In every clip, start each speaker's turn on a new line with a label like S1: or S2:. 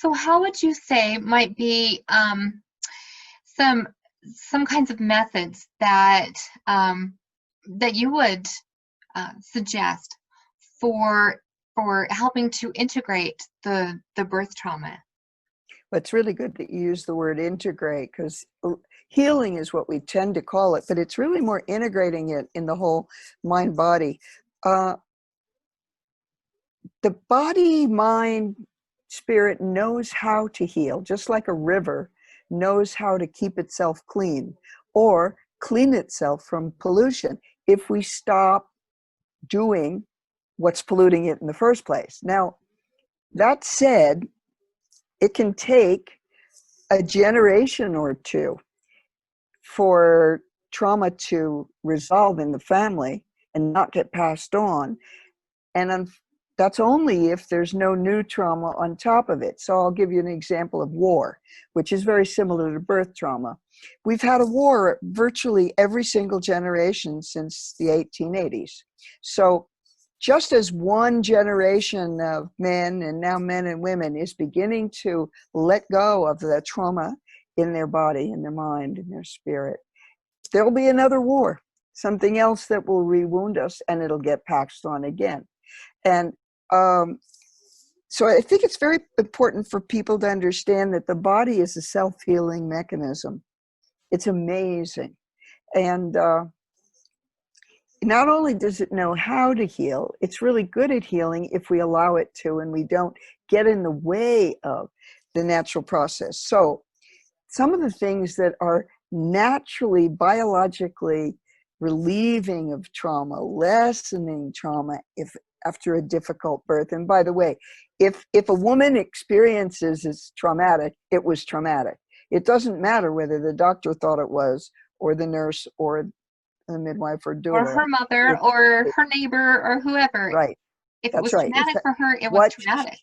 S1: So how would you say might be some some kinds of methods that that you would suggest for helping to integrate the birth trauma?
S2: But it's really good that you use the word integrate, because healing is what we tend to call it, but it's really more integrating it in the whole mind body. The body, mind, spirit knows how to heal, just like a river knows how to keep itself clean or clean itself from pollution if we stop doing what's polluting it in the first place. Now, that said, it can take a generation or two for trauma to resolve in the family and not get passed on. And that's only if there's no new trauma on top of it. So I'll give you an example of war, which is very similar to birth trauma. We've had a war virtually every single generation since the 1880s. So just as one generation of men, and now men and women, is beginning to let go of the trauma in their body, in their mind, in their spirit, there'll be another war, something else that will rewound us, and it'll get passed on again. And so I think it's very important for people to understand that the body is a self-healing mechanism. It's amazing. And not only does it know how to heal, it's really good at healing if we allow it to, and we don't get in the way of the natural process. So some of the things that are naturally, biologically relieving of trauma, lessening trauma after a difficult birth. And by the way, if a woman experiences as traumatic, it was traumatic. It doesn't matter whether the doctor thought it was, or the nurse, or the midwife, or doula.
S1: Or her mother, or her neighbor, or whoever.
S2: Right.
S1: If it was traumatic for her, it was traumatic.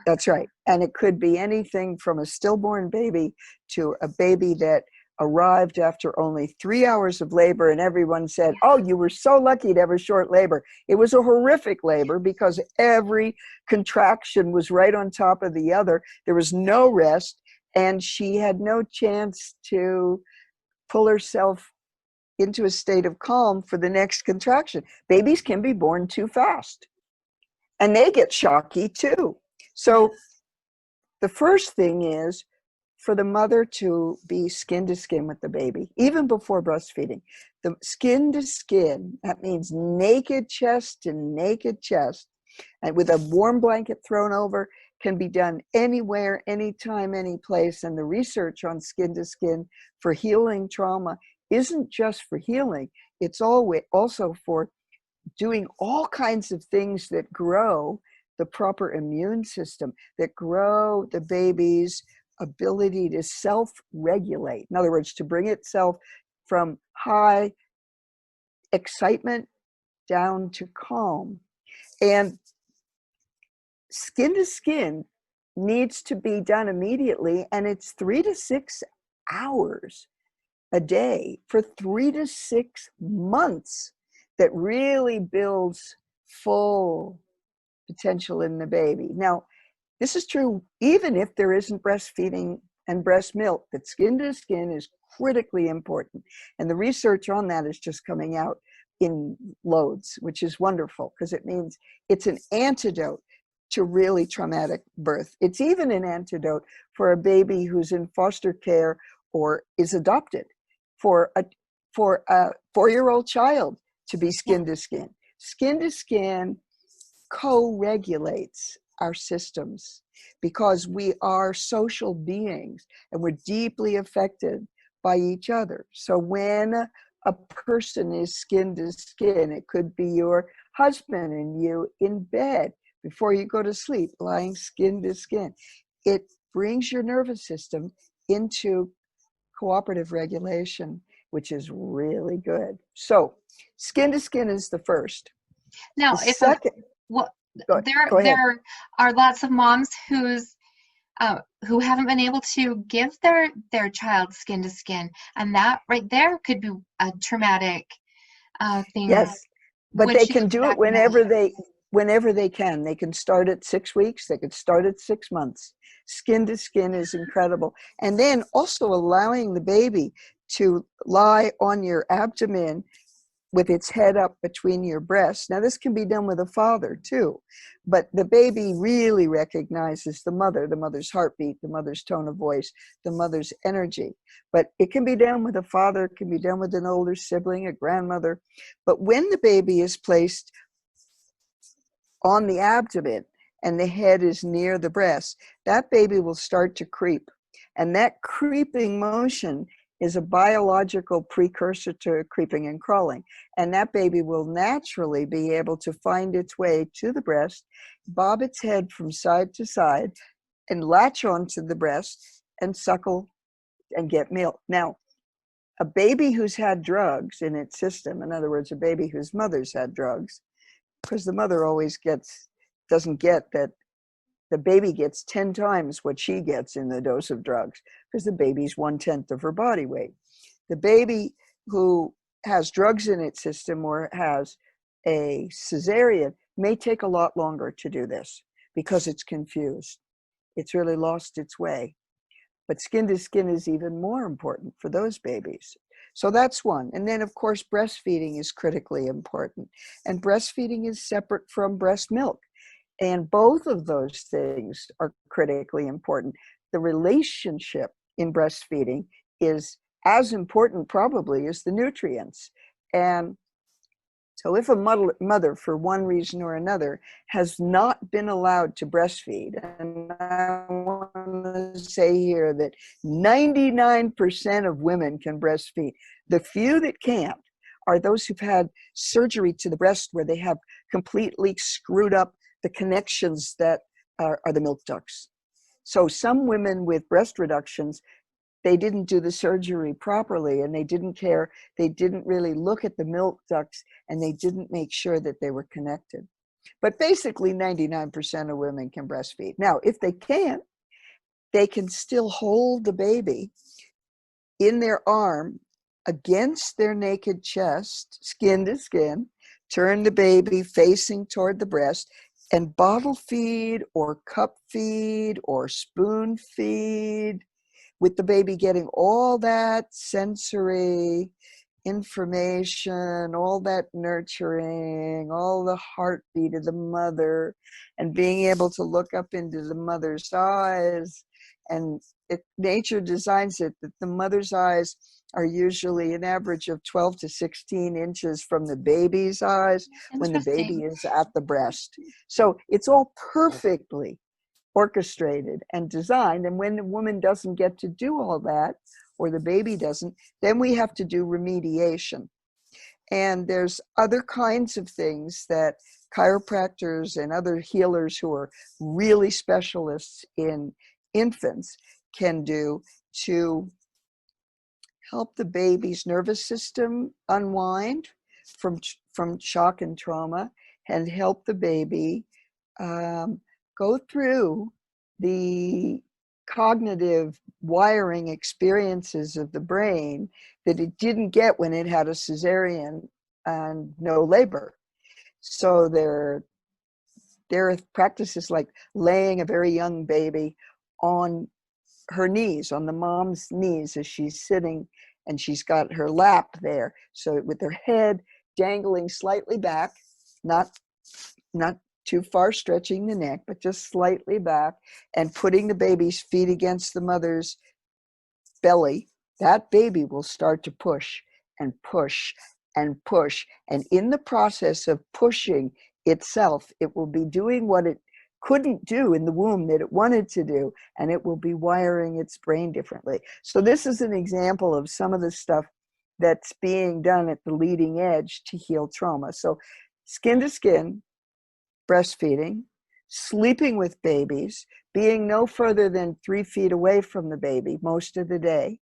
S2: That's right. And it could be anything from a stillborn baby to a baby that arrived after only 3 hours of labor, and everyone said, oh, you were so lucky to have a short labor. It was a horrific labor because every contraction was right on top of the other. There was no rest, and she had no chance to pull herself into a state of calm for the next contraction. Babies can be born too fast, and they get shocky too. So the first thing is for the mother to be skin to skin with the baby, even before breastfeeding. The skin to skin, that means naked chest to naked chest, and with a warm blanket thrown over, can be done anywhere, anytime, any place. And the research on skin to skin for healing trauma isn't just for healing, it's also for doing all kinds of things that grow the proper immune system, that grow the baby's ability to self-regulate. In other words, to bring itself from high excitement down to calm. And skin to skin needs to be done immediately, and it's 3 to 6 hours a day for 3 to 6 months that really builds full potential in the baby. Now, this is true even if there isn't breastfeeding and breast milk, that skin to skin is critically important. And the research on that is just coming out in loads, which is wonderful because it means it's an antidote to really traumatic birth. It's even an antidote for a baby who's in foster care or is adopted, for a 4-year-old child to be skin to skin. Skin to skin co-regulates our systems because we are social beings and we're deeply affected by each other. So when a person is skin to skin, it could be your husband and you in bed before you go to sleep, lying skin to skin. It brings your nervous system into cooperative regulation, which is really good. So skin to skin is the first.
S1: Now, there are lots of moms who haven't been able to give their child skin to skin, and that right there could be a traumatic thing.
S2: Yes, but they can do it whenever they can. They can start at 6 weeks. They could start at 6 months. Skin to skin is incredible. And then also allowing the baby to lie on your abdomen with its head up between your breasts. Now, this can be done with a father too, but the baby really recognizes the mother's heartbeat, the mother's tone of voice, the mother's energy. But it can be done with a father, it can be done with an older sibling, a grandmother. But when the baby is placed on the abdomen and the head is near the breast, that baby will start to creep. And that creeping motion is a biological precursor to creeping and crawling. And that baby will naturally be able to find its way to the breast, bob its head from side to side, and latch onto the breast and suckle and get milk. Now, a baby who's had drugs in its system, in other words, a baby whose mother's had drugs, because the mother always doesn't get that the baby gets 10 times what she gets in the dose of drugs, because the baby's 1/10 of her body weight. The baby who has drugs in its system or has a cesarean may take a lot longer to do this because it's confused. It's really lost its way. But skin to skin is even more important for those babies. So that's one. And then, of course, breastfeeding is critically important. And breastfeeding is separate from breast milk. And both of those things are critically important. The relationship in breastfeeding is as important probably as the nutrients. And so if a mother, for one reason or another, has not been allowed to breastfeed, and I want to say here that 99% of women can breastfeed. The few that can't are those who've had surgery to the breast where they have completely screwed up the connections that are the milk ducts. So some women with breast reductions, they didn't do the surgery properly and they didn't care. They didn't really look at the milk ducts and they didn't make sure that they were connected. But basically 99% of women can breastfeed. Now, if they can't, they can still hold the baby in their arm against their naked chest, skin to skin, turn the baby facing toward the breast, and bottle feed or cup feed or spoon feed, with the baby getting all that sensory information, all that nurturing, all the heartbeat of the mother, and being able to look up into the mother's eyes. And nature designs it that the mother's eyes are usually an average of 12 to 16 inches from the baby's eyes when the baby is at the breast. So it's all perfectly orchestrated and designed. And when the woman doesn't get to do all that, or the baby doesn't, then we have to do remediation. And there's other kinds of things that chiropractors and other healers who are really specialists in infants can do to help the baby's nervous system unwind from shock and trauma, and help the baby go through the cognitive wiring experiences of the brain that it didn't get when it had a cesarean and no labor. So there are practices like laying a very young baby on her knees, on the mom's knees as she's sitting, and she's got her lap there. So with her head dangling slightly back, not too far stretching the neck, but just slightly back, and putting the baby's feet against the mother's belly, that baby will start to push and push and push. And in the process of pushing itself, it will be doing what it couldn't do in the womb that it wanted to do, and it will be wiring its brain differently. So this is an example of some of the stuff that's being done at the leading edge to heal trauma. So skin to skin, breastfeeding, sleeping with babies, being no further than 3 feet away from the baby most of the day,